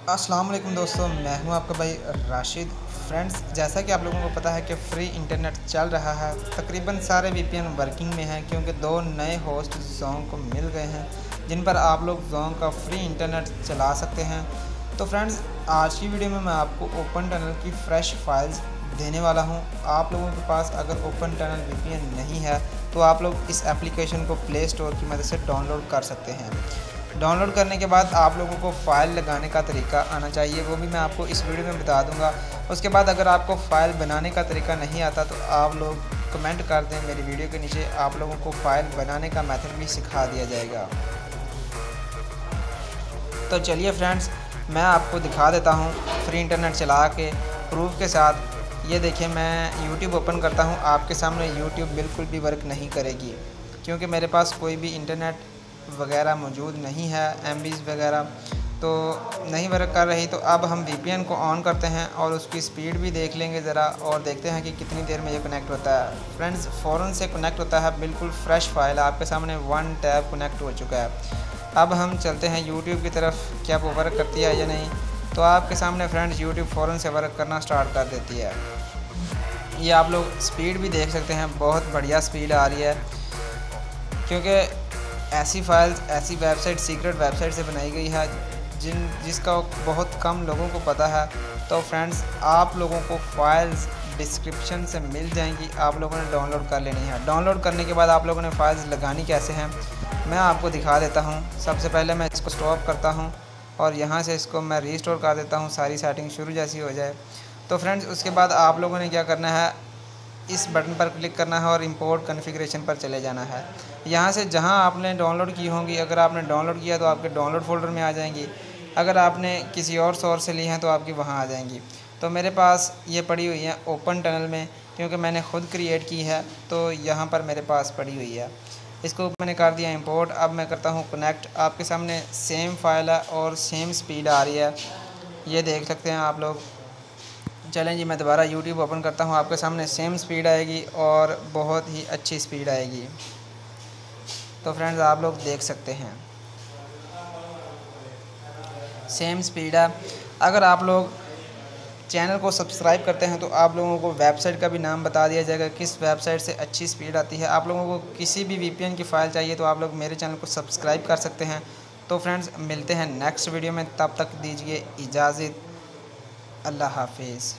अस्सलाम वालेकुम दोस्तों, मैं हूं आपका भाई राशिद। फ्रेंड्स, जैसा कि आप लोगों को पता है कि फ्री इंटरनेट चल रहा है। तकरीबन सारे वीपीएन वर्किंग में हैं क्योंकि दो नए होस्ट जोंग को मिल गए हैं जिन पर आप लोग जोंग का फ्री इंटरनेट चला सकते हैं। तो फ्रेंड्स, आज की वीडियो में मैं आपको ओपन टनल की फ़्रेश फाइल्स देने वाला हूं। आप लोगों के पास अगर ओपन टनल वीपीएन नहीं है तो आप लोग इस एप्लीकेशन को प्ले स्टोर की मदद से डाउनलोड कर सकते हैं। डाउनलोड करने के बाद आप लोगों को फ़ाइल लगाने का तरीका आना चाहिए, वो भी मैं आपको इस वीडियो में बता दूंगा। उसके बाद अगर आपको फ़ाइल बनाने का तरीका नहीं आता तो आप लोग कमेंट कर दें मेरी वीडियो के नीचे, आप लोगों को फ़ाइल बनाने का मेथड भी सिखा दिया जाएगा। तो चलिए फ्रेंड्स, मैं आपको दिखा देता हूँ फ्री इंटरनेट चला के प्रूफ के साथ। ये देखिए, मैं यूट्यूब ओपन करता हूँ, आपके सामने यूट्यूब बिल्कुल भी वर्क नहीं करेगी क्योंकि मेरे पास कोई भी इंटरनेट वगैरह मौजूद नहीं है, एमबीज़ वगैरह तो नहीं वर्क कर रही। तो अब हम वीपीएन को ऑन करते हैं और उसकी स्पीड भी देख लेंगे ज़रा, और देखते हैं कि कितनी देर में ये कनेक्ट होता है। फ्रेंड्स, फ़ौरन से कनेक्ट होता है, बिल्कुल फ्रेश फाइल आपके सामने 1 टैब कनेक्ट हो चुका है। अब हम चलते हैं यूट्यूब की तरफ, क्या वो वर्क करती है या नहीं। तो आपके सामने फ्रेंड्स यूट्यूब फ़ौरन से वर्क करना स्टार्ट कर देती है। ये आप लोग स्पीड भी देख सकते हैं, बहुत बढ़िया स्पीड आ रही है क्योंकि ऐसी फाइल्स, ऐसी वेबसाइट सीक्रेट वेबसाइट से बनाई गई है जिसका बहुत कम लोगों को पता है। तो फ्रेंड्स, आप लोगों को फाइल्स डिस्क्रिप्शन से मिल जाएंगी, आप लोगों ने डाउनलोड कर लेनी है। डाउनलोड करने के बाद आप लोगों ने फाइल्स लगानी कैसे हैं मैं आपको दिखा देता हूं। सबसे पहले मैं इसको स्टॉप करता हूं और यहां से इसको मैं रीस्टोर कर देता हूं, सारी सेटिंग शुरू जैसी हो जाए। तो फ्रेंड्स, उसके बाद आप लोगों ने क्या करना है, इस बटन पर क्लिक करना है और इंपोर्ट कॉन्फ़िगरेशन पर चले जाना है। यहाँ से जहाँ आपने डाउनलोड की होंगी, अगर आपने डाउनलोड किया तो आपके डाउनलोड फ़ोल्डर में आ जाएंगी, अगर आपने किसी और सोर्स से ली हैं तो आपकी वहाँ आ जाएंगी। तो मेरे पास ये पड़ी हुई है ओपन टनल में क्योंकि मैंने ख़ुद क्रिएट की है, तो यहाँ पर मेरे पास पड़ी हुई है। इसको मैंने कर दिया इंपोर्ट। अब मैं करता हूँ कनेक्ट। आपके सामने सेम फाइल है और सेम स्पीड आ रही है, ये देख सकते हैं आप लोग। चलें जी, मैं दोबारा यूट्यूब ओपन करता हूँ, आपके सामने सेम स्पीड आएगी और बहुत ही अच्छी स्पीड आएगी। तो फ्रेंड्स, आप लोग देख सकते हैं सेम स्पीड है। अगर आप लोग चैनल को सब्सक्राइब करते हैं तो आप लोगों को वेबसाइट का भी नाम बता दिया जाएगा, किस वेबसाइट से अच्छी स्पीड आती है। आप लोगों को किसी भी वीपीएन की फ़ाइल चाहिए तो आप लोग मेरे चैनल को सब्सक्राइब कर सकते हैं। तो फ्रेंड्स, मिलते हैं नेक्स्ट वीडियो में, तब तक दीजिए इजाज़त। अल्लाह हाफिज़।